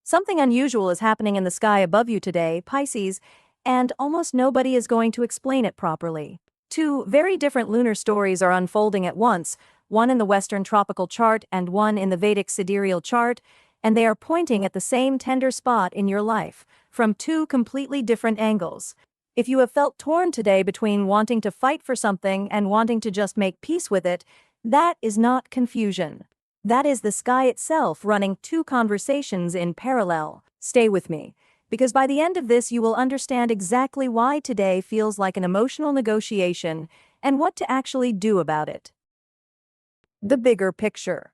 Something unusual is happening in the sky above you today, Pisces, and almost nobody is going to explain it properly. Two very different lunar stories are unfolding at once, one in the Western tropical chart and one in the Vedic sidereal chart, and they are pointing at the same tender spot in your life, from two completely different angles. If you have felt torn today between wanting to fight for something and wanting to just make peace with it, that is not confusion. That is the sky itself running two conversations in parallel. Stay with me, because by the end of this you will understand exactly why today feels like an emotional negotiation and what to actually do about it. The bigger picture.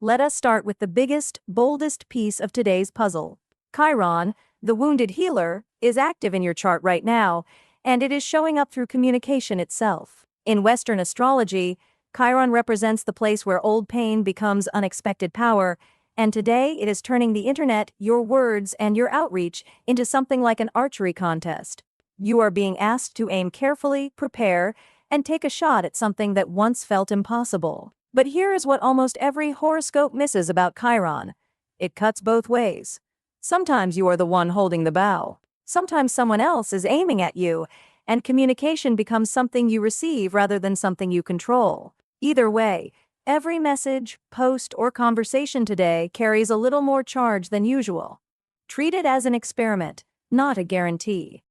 Let us start with the biggest, boldest piece of today's puzzle. Chiron, the wounded healer, is active in your chart right now, and it is showing up through communication itself. In Western astrology, Chiron represents the place where old pain becomes unexpected power, and today it is turning the internet, your words, and your outreach into something like an archery contest. You are being asked to aim carefully, prepare, and take a shot at something that once felt impossible. But here is what almost every horoscope misses about Chiron. It cuts both ways. Sometimes you are the one holding the bow. Sometimes someone else is aiming at you, and communication becomes something you receive rather than something you control. Either way, every message, post, or conversation today carries a little more charge than usual. Treat it as an experiment, not a guarantee.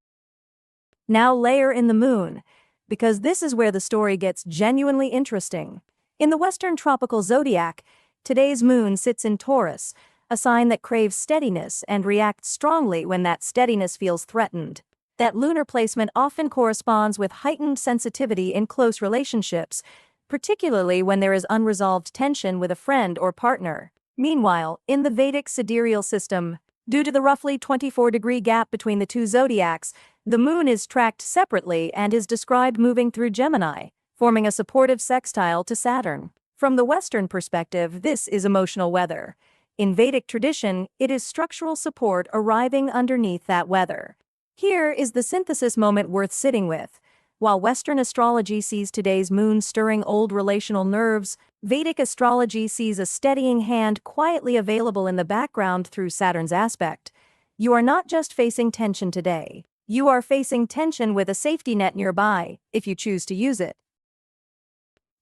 Now layer in the moon, because this is where the story gets genuinely interesting. In the Western tropical zodiac, today's moon sits in Taurus, a sign that craves steadiness and reacts strongly when that steadiness feels threatened. That lunar placement often corresponds with heightened sensitivity in close relationships, particularly when there is unresolved tension with a friend or partner. Meanwhile, in the Vedic sidereal system, due to the roughly 24-degree gap between the two zodiacs, the moon is tracked separately and is described moving through Gemini, forming a supportive sextile to Saturn. From the Western perspective, this is emotional weather. In Vedic tradition, it is structural support arriving underneath that weather. Here is the synthesis moment worth sitting with. While Western astrology sees today's moon stirring old relational nerves, Vedic astrology sees a steadying hand quietly available in the background through Saturn's aspect. You are not just facing tension today. You are facing tension with a safety net nearby, if you choose to use it.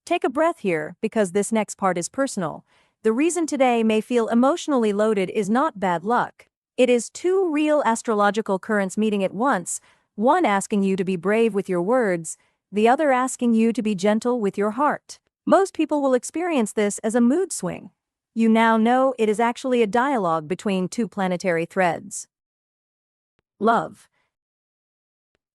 Take a breath here, because this next part is personal. The reason today may feel emotionally loaded is not bad luck. It is two real astrological currents meeting at once, one asking you to be brave with your words, the other asking you to be gentle with your heart. Most people will experience this as a mood swing. You now know it is actually a dialogue between two planetary threads. Love.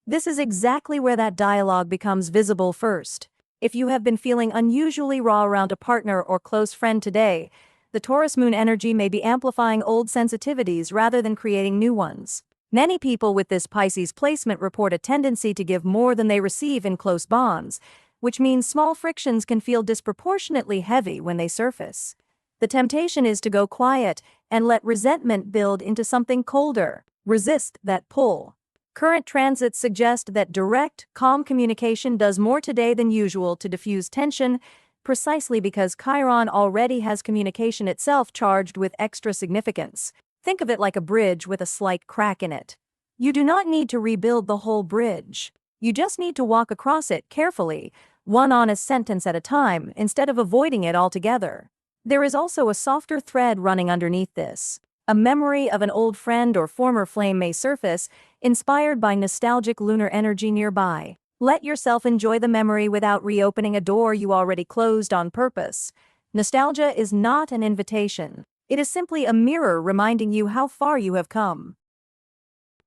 This is exactly where that dialogue becomes visible first. If you have been feeling unusually raw around a partner or close friend today, the Taurus moon energy may be amplifying old sensitivities rather than creating new ones. Many people with this Pisces placement report a tendency to give more than they receive in close bonds, which means small frictions can feel disproportionately heavy when they surface. The temptation is to go quiet and let resentment build into something colder. Resist that pull. Current transits suggest that direct, calm communication does more today than usual to diffuse tension, precisely because Chiron already has communication itself charged with extra significance. Think of it like a bridge with a slight crack in it. You do not need to rebuild the whole bridge. You just need to walk across it carefully, one honest sentence at a time, instead of avoiding it altogether. There is also a softer thread running underneath this. A memory of an old friend or former flame may surface, inspired by nostalgic lunar energy nearby. Let yourself enjoy the memory without reopening a door you already closed on purpose. Nostalgia is not an invitation. It is simply a mirror reminding you how far you have come.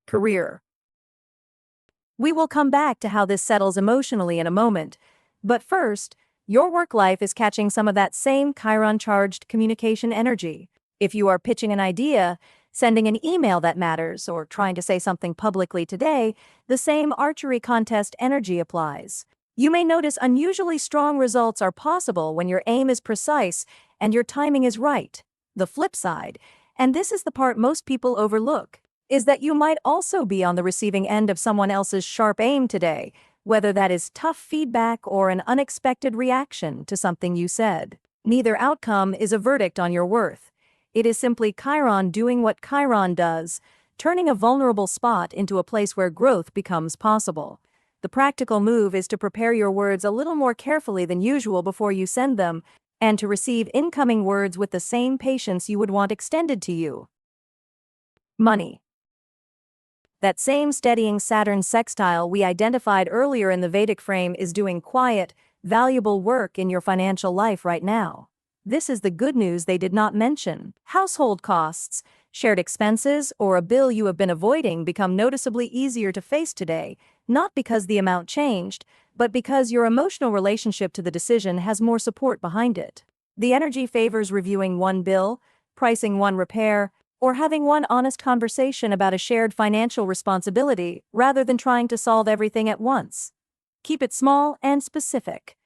Career. We will come back to how this settles emotionally in a moment, but first, your work life is catching some of that same Chiron-charged communication energy. If you are pitching an idea, sending an email that matters, or trying to say something publicly today, the same archery contest energy applies. You may notice unusually strong results are possible when your aim is precise and your timing is right. The flip side, and this is the part most people overlook, is that you might also be on the receiving end of someone else's sharp aim today, whether that is tough feedback or an unexpected reaction to something you said. Neither outcome is a verdict on your worth. It is simply Chiron doing what Chiron does, turning a vulnerable spot into a place where growth becomes possible. The practical move is to prepare your words a little more carefully than usual before you send them, and to receive incoming words with the same patience you would want extended to you. Money. That same steadying Saturn sextile we identified earlier in the Vedic frame is doing quiet, valuable work in your financial life right now. This is the good news they did not mention. Household costs, shared expenses, or a bill you have been avoiding become noticeably easier to face today, not because the amount changed, but because your emotional relationship to the decision has more support behind it. The energy favors reviewing one bill, pricing one repair, or having one honest conversation about a shared financial responsibility rather than trying to solve everything at once. Keep it small and specific.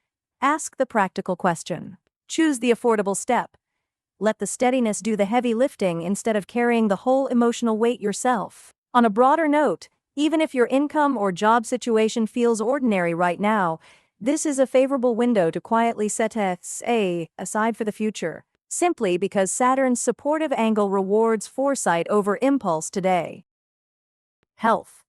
Ask the practical question. Choose the affordable step. Let the steadiness do the heavy lifting instead of carrying the whole emotional weight yourself. On a broader note, even if your income or job situation feels ordinary right now, this is a favorable window to quietly set aside for the future, simply because Saturn's supportive angle rewards foresight over impulse today. Health.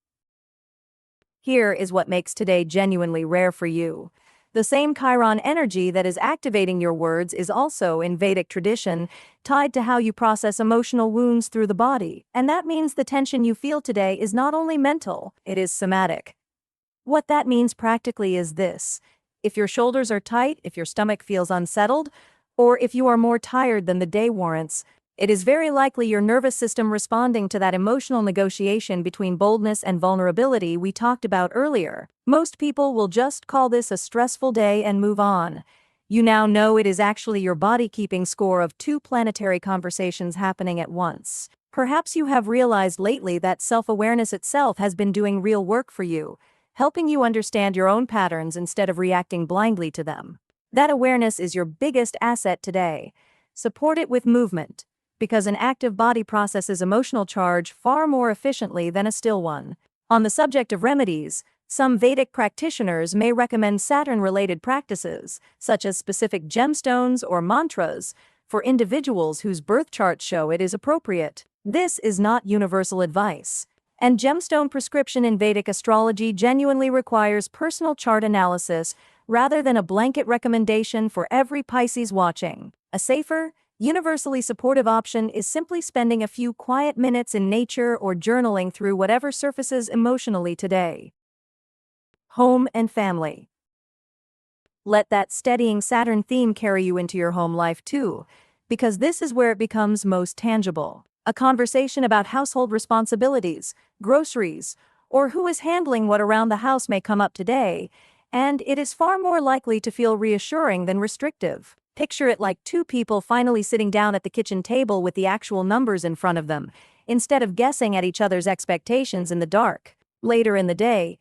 Here is what makes today genuinely rare for you. The same Chiron energy that is activating your words is also, in Vedic tradition, tied to how you process emotional wounds through the body, and that means the tension you feel today is not only mental, it is somatic. What that means practically is this: if your shoulders are tight, if your stomach feels unsettled, or if you are more tired than the day warrants, it is very likely your nervous system responding to that emotional negotiation between boldness and vulnerability we talked about earlier. Most people will just call this a stressful day and move on. You now know it is actually your body keeping score of two planetary conversations happening at once. Perhaps you have realized lately that self-awareness itself has been doing real work for you, helping you understand your own patterns instead of reacting blindly to them. That awareness is your biggest asset today. Support it with movement, because an active body processes emotional charge far more efficiently than a still one. On the subject of remedies, some Vedic practitioners may recommend Saturn-related practices, such as specific gemstones or mantras, for individuals whose birth charts show it is appropriate. This is not universal advice, and gemstone prescription in Vedic astrology genuinely requires personal chart analysis rather than a blanket recommendation for every Pisces watching. A safer, universally supportive option is simply spending a few quiet minutes in nature or journaling through whatever surfaces emotionally today. Home and family. Let that steadying Saturn theme carry you into your home life too, because this is where it becomes most tangible. A conversation about household responsibilities, groceries, or who is handling what around the house may come up today, and it is far more likely to feel reassuring than restrictive. Picture it like two people finally sitting down at the kitchen table with the actual numbers in front of them, instead of guessing at each other's expectations in the dark. Later in the day,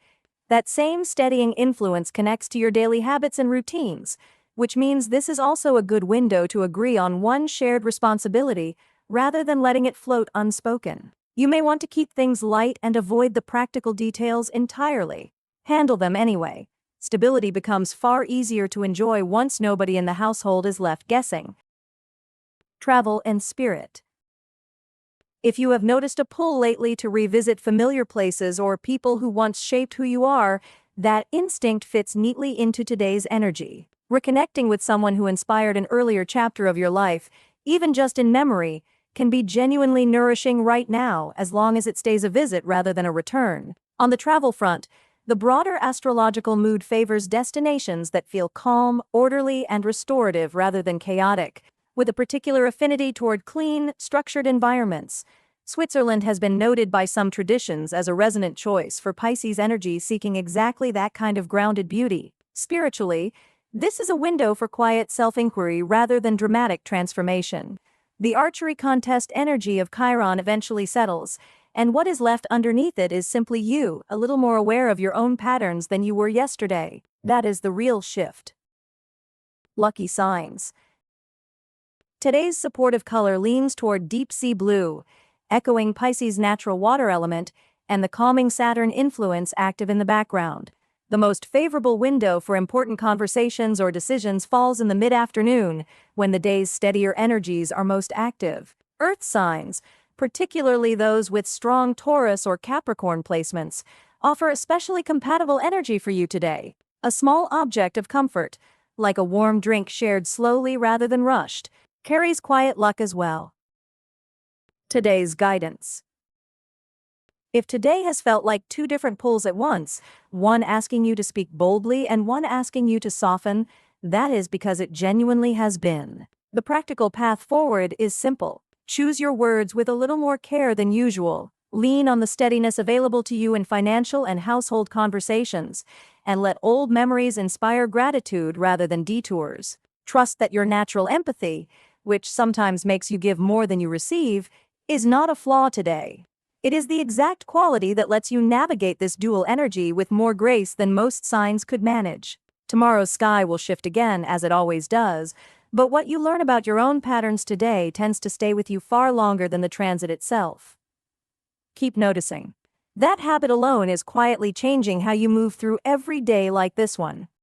that same steadying influence connects to your daily habits and routines, which means this is also a good window to agree on one shared responsibility rather than letting it float unspoken. You may want to keep things light and avoid the practical details entirely. Handle them anyway. Stability becomes far easier to enjoy once nobody in the household is left guessing. Travel and spirit. If you have noticed a pull lately to revisit familiar places or people who once shaped who you are, that instinct fits neatly into today's energy. Reconnecting with someone who inspired an earlier chapter of your life, even just in memory, can be genuinely nourishing right now as long as it stays a visit rather than a return. On the travel front, the broader astrological mood favors destinations that feel calm, orderly, and restorative rather than chaotic, with a particular affinity toward clean, structured environments. Switzerland has been noted by some traditions as a resonant choice for Pisces energy seeking exactly that kind of grounded beauty. Spiritually, this is a window for quiet self-inquiry rather than dramatic transformation. The archery contest energy of Chiron eventually settles, and what is left underneath it is simply you, a little more aware of your own patterns than you were yesterday. That is the real shift. Lucky signs. Today's supportive color leans toward deep sea blue, echoing Pisces' natural water element and the calming Saturn influence active in the background. The most favorable window for important conversations or decisions falls in the mid-afternoon, when the day's steadier energies are most active. Earth signs, particularly those with strong Taurus or Capricorn placements, offer especially compatible energy for you today. A small object of comfort, like a warm drink shared slowly rather than rushed, carries quiet luck as well. Today's guidance. If today has felt like two different pulls at once, one asking you to speak boldly and one asking you to soften, that is because it genuinely has been. The practical path forward is simple. Choose your words with a little more care than usual. Lean on the steadiness available to you in financial and household conversations, and let old memories inspire gratitude rather than detours. Trust that your natural empathy, which sometimes makes you give more than you receive, is not a flaw today. It is the exact quality that lets you navigate this dual energy with more grace than most signs could manage. Tomorrow's sky will shift again, as it always does, but what you learn about your own patterns today tends to stay with you far longer than the transit itself. Keep noticing. That habit alone is quietly changing how you move through every day like this one.